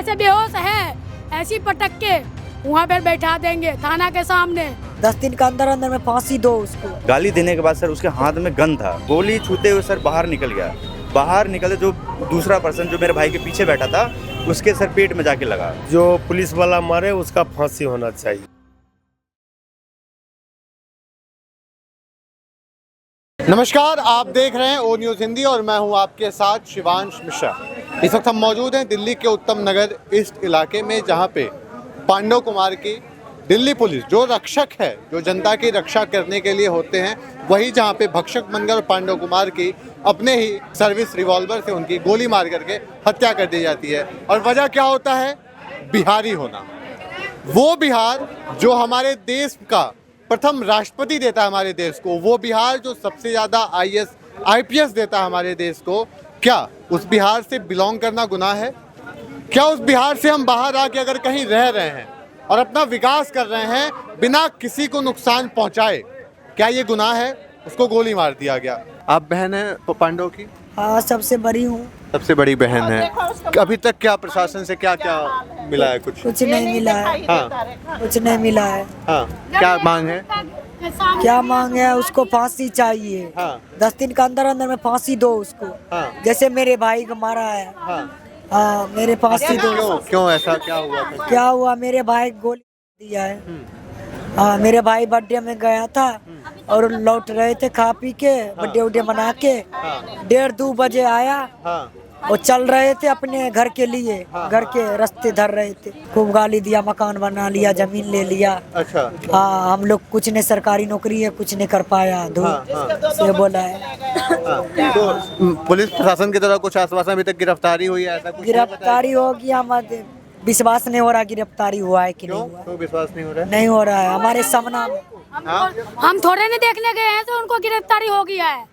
जैसे बेहोश है ऐसी पटक के वहाँ पर बैठा देंगे थाना के सामने। 10 दिन के अंदर अंदर में फांसी दो उसको। गाली देने के बाद सर उसके हाथ में गन था, गोली छूते हुए सर बाहर निकल गया। बाहर निकले जो दूसरा पर्सन जो मेरे भाई के पीछे बैठा था उसके सर पेट में जाके लगा। जो पुलिस वाला मारे उसका फांसी होना चाहिए। नमस्कार, आप देख रहे हैं ओ न्यूज़ हिंदी और मैं हूं आपके साथ शिवांश मिश्रा। इस वक्त हम मौजूद हैं दिल्ली के उत्तम नगर ईस्ट इलाके में, जहां पे पांडव कुमार की दिल्ली पुलिस जो रक्षक है, जो जनता की रक्षा करने के लिए होते हैं, वही जहां पे भक्षक बनकर पांडव कुमार की अपने ही सर्विस रिवॉल्वर से उनकी गोली मार करके हत्या कर दी जाती है। और वजह क्या होता है? बिहारी होना। वो बिहार जो हमारे देश का प्रथम राष्ट्रपति देता है हमारे देश को, वो बिहार जो सबसे ज़्यादा IAS IPS देता है हमारे देश को, क्या उस बिहार से बिलोंग करना गुनाह है? क्या उस बिहार से हम बाहर आके अगर कहीं रह रहे हैं और अपना विकास कर रहे हैं बिना किसी को नुकसान पहुंचाए, क्या ये गुनाह है? उसको गोली मार दिया गया। आप बहन हैं पांडव की? हाँ, सबसे बड़ी हूँ। सबसे बड़ी बहन है। अभी तक क्या प्रशासन से क्या क्या मिला है? कुछ नहीं मिला है। हाँ, कुछ नहीं मिला है। हाँ, क्या मांग है? क्या मांग है? उसको फांसी चाहिए। हाँ, 10 दिन के अंदर अंदर में फांसी दो उसको। हाँ, जैसे मेरे भाई को मारा है। हाँ, हाँ, मेरे फांसी दो। क्यों ऐसा क्या हुआ था? क्या हुआ? मेरे भाई को गोली दिया है। हाँ, मेरे भाई बर्थडे में गया था और लौट रहे थे खा पी के, बर्थडे उड्डे मना के। 1:30-2 बजे आया हाँ, और चल रहे थे अपने घर के लिए, घर के रास्ते धर रहे थे। खूब गाली दिया, मकान बना लिया, जमीन ले लिया। अच्छा। हाँ, हम लोग कुछ ने सरकारी नौकरी है, कुछ नहीं कर पाया। से बोला है। तो पुलिस प्रशासन की तरफ कुछ आश्वासन अभी तक गिरफ्तारी हुई है? ऐसा कुछ गिरफ्तारी होगी? हमारे विश्वास नहीं हो रहा गिरफ्तारी हुआ है कि नहीं हुआ। क्यों विश्वास नहीं हो रहा है? नहीं हो रहा है हमारे सामना में। हम थोड़े नहीं देखने गए हैं तो उनको गिरफ्तारी हो गया है।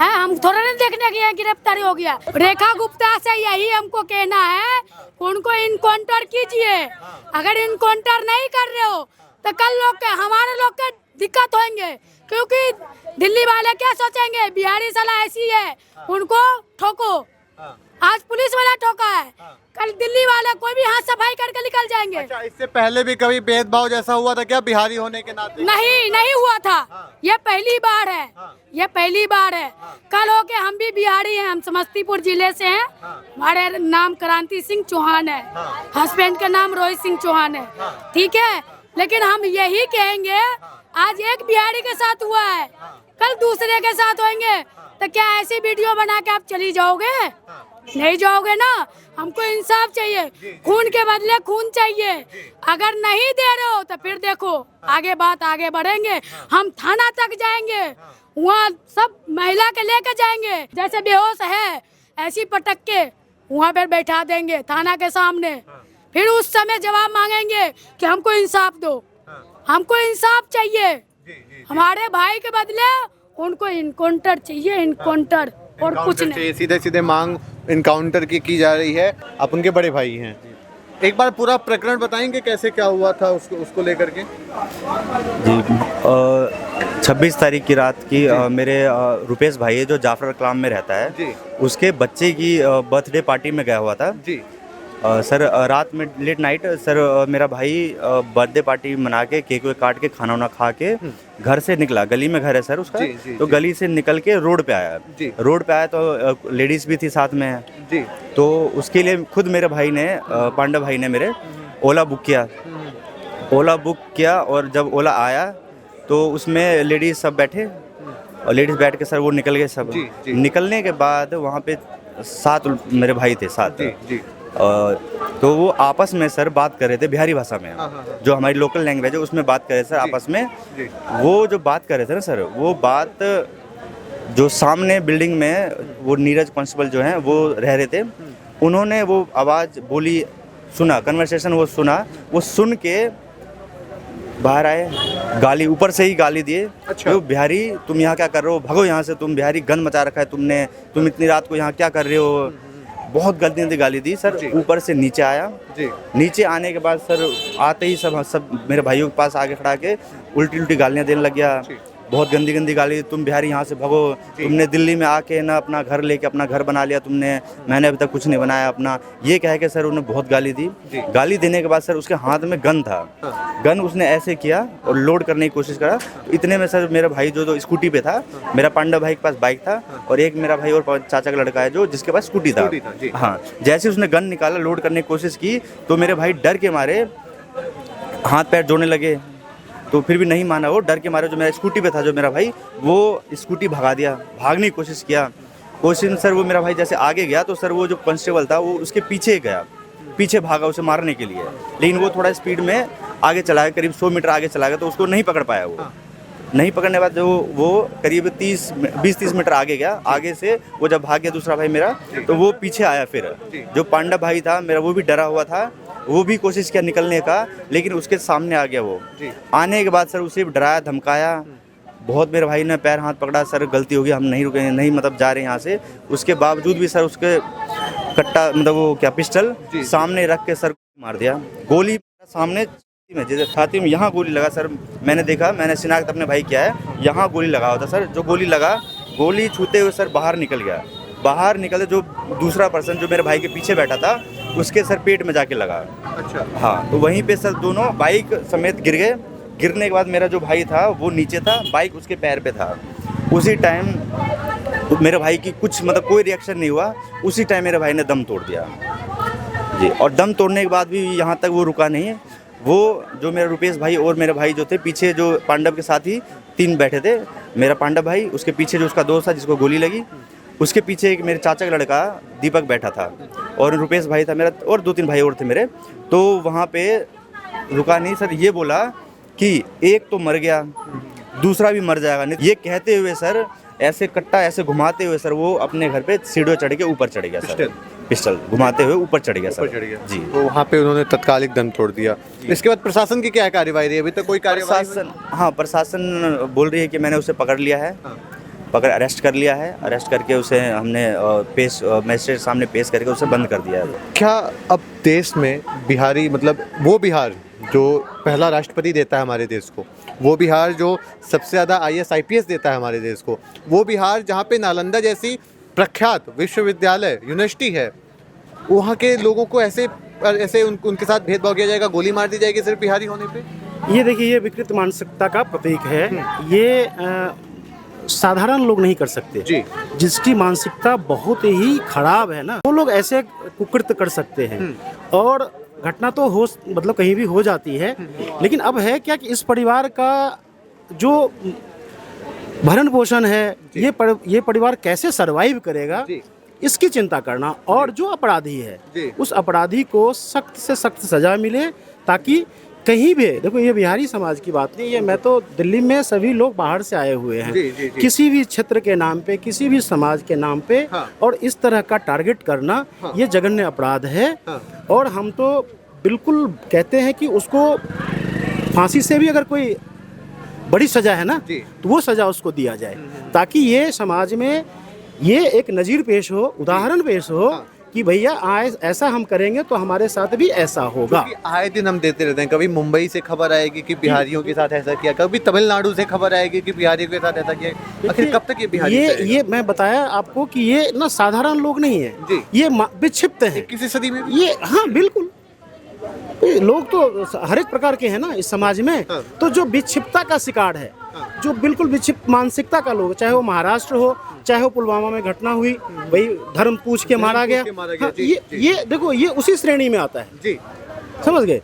है, हम थोड़े नहीं देखने गए हैं, गिरफ्तारी हो गया। रेखा गुप्ता से यही हमको कहना है, उनको इनकाउंटर कीजिए। अगर इनकाउंटर नहीं कर रहे हो तो कल हमारे लोग के दिक्कत होंगे, क्योंकि दिल्ली वाले क्या सोचेंगे, बिहारी साला ऐसी है, उनको ठोको। आज पुलिस वाला ठोका है, कल दिल्ली वाले कोई भी हाथ सफाई करके निकल जाएंगे। अच्छा, इससे पहले भी कभी भेदभाव जैसा हुआ था क्या बिहारी होने के नाते? नहीं हुआ था। ये पहली बार है। ये पहली बार है। कल हो के हम भी बिहारी हैं, हम समस्तीपुर जिले से हैं। हमारे नाम क्रांति सिंह चौहान है, हस्बैंड का नाम रोहित सिंह चौहान है। ठीक है, लेकिन हम यही कहेंगे, आज एक बिहारी के साथ हुआ है, कल दूसरे के साथ होंगे, तो क्या ऐसी वीडियो बना के आप चली जाओगे? नहीं जाओगे ना। हमको इंसाफ चाहिए, खून के बदले खून चाहिए। अगर नहीं दे रहे हो तो फिर देखो आगे बढ़ेंगे। हम थाना तक जाएंगे, वहाँ सब महिला के लेके जाएंगे। जैसे बेहोश है ऐसी पटक के वहाँ पर बैठा देंगे थाना के सामने। फिर उस समय जवाब मांगेंगे कि हमको इंसाफ दो, हमको इंसाफ चाहिए। हमारे भाई के बदले उनको इनकाउंटर चाहिए, इनकाउंटर और कुछ नहीं। सीधे सीधे मांग इनकाउंटर की जा रही है। आप उनके बड़े भाई हैं। एक बार पूरा प्रकरण बताएंगे कैसे क्या हुआ था उसको लेकर के? जी, 26 तारीख की रात की मेरे रुपेश भाई है जो जाफर कलाम में रहता है जी, उसके बच्चे की बर्थडे पार्टी में गया हुआ था जी। सर रात में लेट नाइट सर मेरा भाई बर्थडे पार्टी मना के केक वेक काट के खाना वाना खा के घर से निकला। गली में घर है सर उसका। जी, तो गली से निकल के रोड पे आया। रोड पे आया तो लेडीज़ भी थी साथ में जी। तो उसके लिए खुद मेरे भाई ने पांडव भाई ने मेरे ओला बुक किया और जब ओला आया तो उसमें लेडीज़ सब बैठे और लेडीज़ बैठ के सर वो निकल गए सब। निकलने के बाद वहाँ पे 7 मेरे भाई थे, 7 जी। तो वो आपस में सर बात कर रहे थे बिहारी भाषा में, जो हमारी लोकल लैंग्वेज है उसमें बात कर रहे थे सर आपस में। वो जो बात कर रहे थे ना सर, वो बात जो सामने बिल्डिंग में वो नीरज कांस्टेबल जो हैं वो रह रहे थे, उन्होंने वो आवाज़ बोली सुना, कन्वर्सेशन वो सुना, वो सुन के बाहर आए, गाली ऊपर से ही गाली दिए। अच्छा। बिहारी तुम यहाँ क्या कर रहे हो, भागो यहाँ से, तुम बिहारी गन मचा रखा है तुमने, तुम इतनी रात को यहाँ क्या कर रहे हो। बहुत गलती गाली दी सर। ऊपर से नीचे आया जी। नीचे आने के बाद सर आते ही सब मेरे भाइयों के पास आगे खड़ा के उल्टी गालियाँ देने लग गया। बहुत गंदी गंदी गाली, तुम बिहारी यहाँ से भगो, तुमने दिल्ली में आके ना अपना घर लेके अपना घर बना लिया तुमने, मैंने अभी तक कुछ नहीं बनाया अपना, ये कह के सर उन्हें बहुत गाली दी। गाली देने के बाद सर उसके हाथ में गन था, गन उसने ऐसे किया और लोड करने की कोशिश करा, तो इतने में सर मेरा भाई जो स्कूटी पे था, मेरा पांडा भाई के पास बाइक था और एक मेरा भाई और चाचा का लड़का है जो जिसके पास स्कूटी था। हाँ, जैसे उसने गन निकाला, लोड करने की कोशिश की, तो मेरे भाई डर के मारे हाथ पैर जोड़ने लगे, तो फिर भी नहीं माना वो, डर के मारे जो मेरा स्कूटी पे था जो मेरा भाई, वो स्कूटी भगा दिया, भागने की कोशिश किया। कोशिश सर वो मेरा भाई जैसे आगे गया तो सर वो जो कांस्टेबल था वो उसके पीछे गया, पीछे भागा उसे मारने के लिए, लेकिन वो थोड़ा स्पीड में आगे चला गया, करीब 100 मीटर आगे चला गया, तो उसको नहीं पकड़ पाया वो। नहीं पकड़ने के बाद जो वो करीब 20-30 मीटर आगे गया, आगे से वो जब भाग गया दूसरा भाई मेरा, तो वो पीछे आया। फिर जो पांडा भाई था मेरा वो भी डरा हुआ था, वो भी कोशिश किया निकलने का, लेकिन उसके सामने आ गया वो। आने के बाद सर उसे डराया धमकाया बहुत, मेरे भाई ने पैर हाथ पकड़ा, सर गलती होगी हम नहीं रुकेंगे, नहीं मतलब जा रहे हैं यहाँ से। उसके बावजूद भी सर उसके कट्टा मतलब वो क्या पिस्टल सामने रख के सर मार दिया, गोली सामने में, जैसे छाती में यहाँ गोली लगा सर, मैंने देखा, मैंने शिनाख्त अपने भाई किया है, यहाँ गोली लगा हुआ था सर। जो गोली लगा, गोली छूते हुए सर बाहर निकल गया, बाहर निकले जो दूसरा पर्सन जो मेरे भाई के पीछे बैठा था उसके सर पेट में जाके लगा। अच्छा। हाँ, तो वहीं पे सर दोनों बाइक समेत गिर गए। गिरने के बाद मेरा जो भाई था वो नीचे था, बाइक उसके पैर पे था। उसी टाइम तो मेरे भाई की कुछ मतलब कोई रिएक्शन नहीं हुआ, उसी टाइम मेरे भाई ने दम तोड़ दिया जी। और दम तोड़ने के बाद भी यहाँ तक वो रुका नहीं है, वो जो मेरा रुपेश भाई और मेरे भाई जो थे पीछे, जो पांडव के साथ ही 3 बैठे थे, मेरा पांडव भाई, उसके पीछे जो उसका दोस्त था जिसको गोली लगी, उसके पीछे एक मेरे चाचा का लड़का दीपक बैठा था, और रुपेश भाई था मेरा, और 2-3 भाई और थे मेरे। तो वहाँ पे रुका नहीं सर, ये बोला कि एक तो मर गया, दूसरा भी मर जाएगा नहीं, ये कहते हुए सर ऐसे कट्टा ऐसे घुमाते हुए सर वो अपने घर पे सीढ़ियों चढ़ के ऊपर चढ़ गया सर, पिस्टल घुमाते हुए ऊपर चढ़ गया सर जी। तो वहाँ पे उन्होंने तत्कालिक दम तोड़ दिया। इसके बाद प्रशासन की क्या कार्यवाही रही? अभी तक कोई कार्यवाही? प्रशासन बोल रही है कि मैंने उसे पकड़ लिया है, अरेस्ट कर लिया है, अरेस्ट करके उसे हमने मजिस्ट्रेट सामने पेश करके उसे बंद कर दिया है। क्या अब देश में बिहारी, मतलब वो बिहार जो पहला राष्ट्रपति देता है हमारे देश को, वो बिहार जो सबसे ज़्यादा IAS IPS देता है हमारे देश को, वो बिहार जहाँ पे नालंदा जैसी प्रख्यात विश्वविद्यालय यूनिवर्सिटी है, वहाँ के लोगों को ऐसे उनके साथ भेदभाव किया जाएगा, गोली मार दी जाएगी सिर्फ बिहारी होने पे? ये देखिए, ये विकृत मानसिकता का प्रतीक है। ये साधारण लोग नहीं कर सकते जी। जिसकी मानसिकता बहुत ही खराब है ना, वो लोग ऐसे कुकृत्य कर सकते हैं। और घटना तो हो मतलब कहीं भी हो जाती है, लेकिन अब है क्या कि इस परिवार का जो भरण पोषण है, ये परिवार कैसे सरवाइव करेगा, इसकी चिंता करना। और जो अपराधी है उस अपराधी को सख्त से सख्त सजा मिले, ताकि कहीं भी, देखो ये बिहारी समाज की बात नहीं है, मैं तो दिल्ली में सभी लोग बाहर से आए हुए हैं, किसी भी क्षेत्र के नाम पे, किसी भी समाज के नाम पे, और इस तरह का टारगेट करना ये जघन्य अपराध है। और हम तो बिल्कुल कहते हैं कि उसको फांसी से भी अगर कोई बड़ी सजा है ना, तो वो सजा उसको दिया जाए, ताकि ये समाज में ये एक नज़ीर पेश हो, उदाहरण पेश हो कि भैया ऐसा हम करेंगे तो हमारे साथ भी ऐसा होगा। आए दिन हम देते रहते हैं, कभी मुंबई से खबर आएगी कि बिहारियों के साथ ऐसा किया, कभी तमिलनाडु से खबर आएगी कि बिहारियों के साथ ऐसा किया। आखिर कब तक ये बिहारी ये मैं बताया आपको कि ये ना साधारण लोग नहीं है, ये विक्षिप्त है किसी सदी में ये। हाँ बिल्कुल, लोग तो हर एक प्रकार के हैं ना इस समाज में। तो जो विक्षिप्तता का शिकार है, जो बिल्कुल विक्षिप्त मानसिकता का लोग, चाहे वो महाराष्ट्र हो, चाहे वो पुलवामा में घटना हुई, भाई धर्म पूछ के मारा गया, हाँ, ये देखो ये उसी श्रेणी में आता है जी, समझ गए।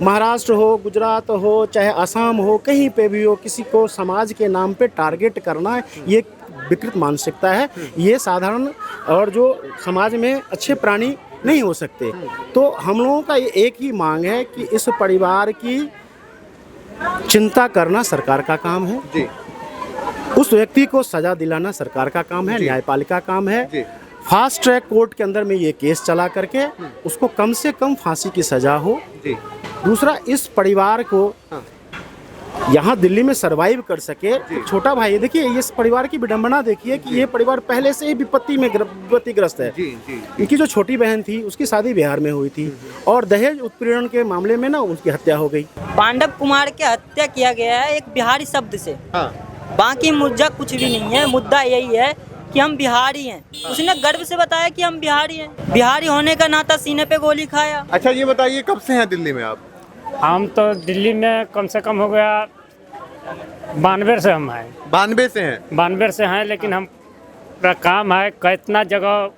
महाराष्ट्र हो, गुजरात हो, चाहे असम हो, कहीं पे भी हो, किसी को समाज के नाम पे टारगेट करना, ये विकृत मानसिकता है। ये साधारण और जो समाज में अच्छे प्राणी नहीं हो सकते। तो हम लोगों का ये एक ही मांग है कि इस परिवार की चिंता करना सरकार का काम है जी। उस व्यक्ति को सजा दिलाना सरकार का काम है, न्यायपालिका काम है। फास्ट ट्रैक कोर्ट के अंदर में ये केस चला करके उसको कम से कम फांसी की सजा हो। दूसरा, इस परिवार को यहाँ दिल्ली में सरवाइव कर सके। छोटा भाई, देखिए इस परिवार की विडंबना देखिए कि ये परिवार पहले से ही विपत्तिग्रस्त है। इनकी जो छोटी बहन थी उसकी शादी बिहार में हुई थी और दहेज उत्पीड़न के मामले में ना उसकी हत्या हो गई। पांडव कुमार की हत्या किया गया है एक बिहारी शब्द से। बाकी मुद्दा कुछ भी नहीं है। मुद्दा यही है कि हम बिहारी हैं। उसने गर्व से बताया कि हम बिहारी हैं। बिहारी होने का नाता सीने पे गोली खाया। अच्छा ये बताइए कब से हैं दिल्ली में आप? हम तो दिल्ली में कम से कम हो गया 92 से हम हैं। 92 से हैं? 92 से हैं, लेकिन हम पूरा काम है कितना जगह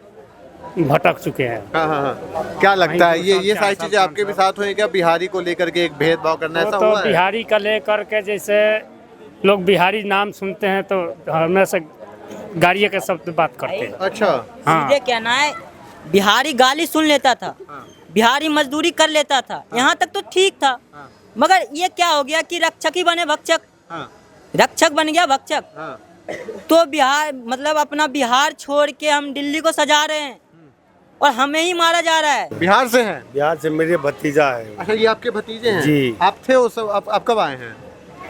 भटक चुके हैं। हाँ हाँ हाँ। क्या लगता है ये सारी चीजें आपके भी साथ हुई क्या? बिहारी को लेकर के एक भेदभाव करना ऐसा तो हुआ है? बिहारी का लेकर के जैसे लोग बिहारी नाम सुनते हैं तो हमेशा गाड़ियों के शब्द बात करते हैं। अच्छा हाँ। सीधे कहना है, बिहारी गाली सुन लेता था, बिहारी मजदूरी कर लेता था, यहाँ तक तो ठीक था। मगर ये क्या हो गया कि रक्षक ही बने भक्षक। रक्षक बन गया भक्षक। तो बिहार मतलब अपना बिहार छोड़ के हम दिल्ली को सजा रहे हैं और हमें ही मारा जा रहा है। बिहार से हैं? बिहार से मेरे भतीजा है। अच्छा ये आपके भतीजे हैं? जी। आप थे उस आप कब आए हैं?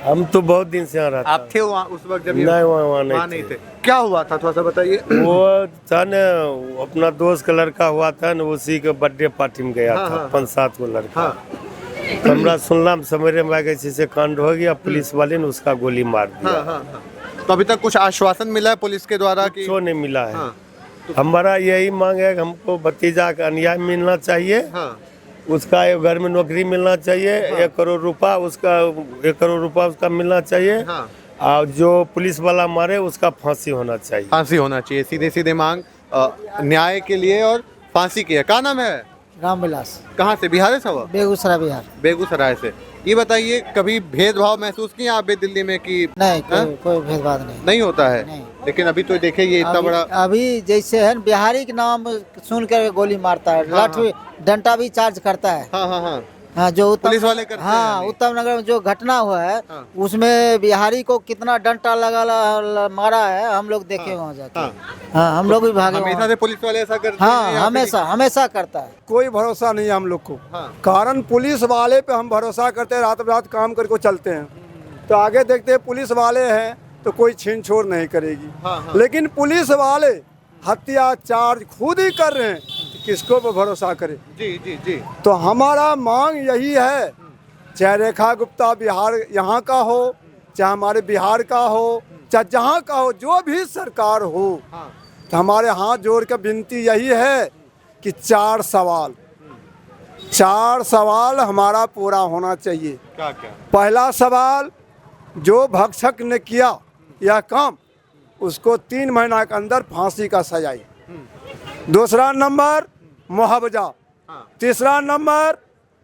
हम तो बहुत दिन से आ रहा था। आप थे वहाँ उस वक्त जब ये- नहीं वहाँ वहाँ नहीं थे। क्या हुआ था थोड़ा सा बताइए। वो था न अपना दोस्त का लड़का हुआ था न, उसी के बर्थडे पार्टी में गया हाँ, था। हाँ। 5-7 को लड़का। हाँ हमरा सुनला सवेरे में आगे से कांड हो गया, पुलिस वाले ने उसका गोली मार दिया। हाँ हाँ हाँ। तो अभी तक कुछ आश्वासन मिला है पुलिस के द्वारा कि? कुछ नहीं मिला है। हाँ। हमारा यही मांग है कि हमको भतीजा का न्याय मिलना चाहिए। हाँ उसका एक घर में नौकरी मिलना चाहिए। 1 करोड़ रुपया उसका मिलना चाहिए। हाँ। और जो पुलिस वाला मारे उसका फांसी होना चाहिए। फांसी होना चाहिए। सीधे सीधे मांग न्याय के लिए और फांसी की है। क्या नाम है? रामविलास, कहाँ से? बिहार से? हुआ बेगूसराय बिहार। बेगूसराय से। ये बताइए कभी भेदभाव महसूस किया आप भी दिल्ली में कि? नहीं हाँ? कोई भेदभाव नहीं। नहीं होता है? नहीं। लेकिन अभी तो देखिए ये इतना बड़ा। अभी जैसे है बिहारी के नाम सुन कर गोली मारता है, लाठी डंडा भी चार्ज करता है। हाँ हाँ हाँ। हाँ जो पुलिस वाले करते हैं हाँ अभी। उत्तम नगर में जो घटना हुआ है हाँ। उसमें बिहारी को कितना डंडा मारा है हम लोग देखे वहाँ जाके। हाँ। हाँ हम लोग भी भागे हमेशा वहाँ। से पुलिस वाले ऐसा करते हैं हाँ या हमेशा हमेशा करता है। कोई भरोसा नहीं है हम लोग को। हाँ। कारण पुलिस वाले पे हम भरोसा करते हैं, रात रात काम करके चलते हैं। तो आगे देखते हैं पुलिस वाले हैं तो कोई छीन छोड़ नहीं करेगी। हाँ, हाँ। लेकिन पुलिस वाले हत्या चार्ज खुद ही कर रहे हैं, तो किसको पे भरोसा करे? जी जी जी। तो हमारा मांग यही है, चाहे रेखा गुप्ता बिहार यहाँ का हो, चाहे हमारे बिहार का हो, चाहे जहाँ का हो, जो भी सरकार हो, हाँ। तो हमारे हाथ जोड़ कर विनती यही है कि 4 सवाल हमारा पूरा होना चाहिए। क्या क्या? पहला सवाल, जो भक्षक ने किया यह काम उसको 3 महीना के अंदर फांसी का सजाई। दूसरा नंबर मुआवजा। हाँ। तीसरा नंबर,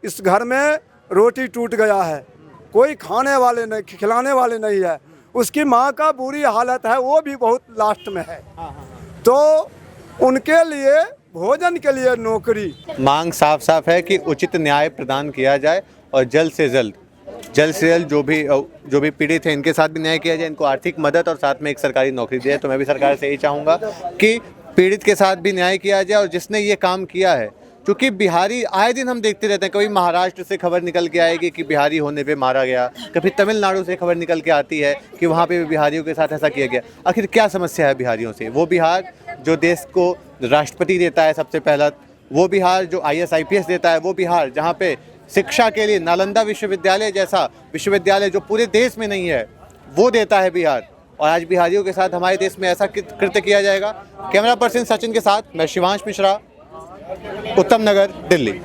इस घर में रोटी टूट गया है, कोई खाने वाले नहीं, खिलाने वाले नहीं है, उसकी माँ का बुरी हालत है, वो भी बहुत लास्ट में है। तो उनके लिए भोजन के लिए नौकरी। मांग साफ साफ है कि उचित न्याय प्रदान किया जाए और जल्द से जल्द जो भी पीड़ित हैं इनके साथ भी न्याय किया जाए, इनको आर्थिक मदद और साथ में एक सरकारी नौकरी दी जाए। तो मैं भी सरकार से यही चाहूँगा कि पीड़ित के साथ भी न्याय किया जाए और जिसने ये काम किया है, क्योंकि बिहारी आए दिन हम देखते रहते हैं, कभी महाराष्ट्र से खबर निकल के आएगी कि बिहारी होने पे मारा गया, कभी तमिलनाडु से खबर निकल के आती है कि वहाँ पे भी बिहारियों के साथ ऐसा किया गया। आखिर क्या समस्या है बिहारियों से? वो बिहार जो देश को राष्ट्रपति देता है सबसे पहला, वो बिहार जो IAS IPS देता है, वो बिहार जहाँ पे शिक्षा के लिए नालंदा विश्वविद्यालय जैसा विश्वविद्यालय जो पूरे देश में नहीं है वो देता है बिहार। और आज बिहारियों के साथ हमारे देश में ऐसा कृत्य किया जाएगा। कैमरा पर्सन सचिन के साथ मैं शिवांश मिश्रा, उत्तम नगर, दिल्ली।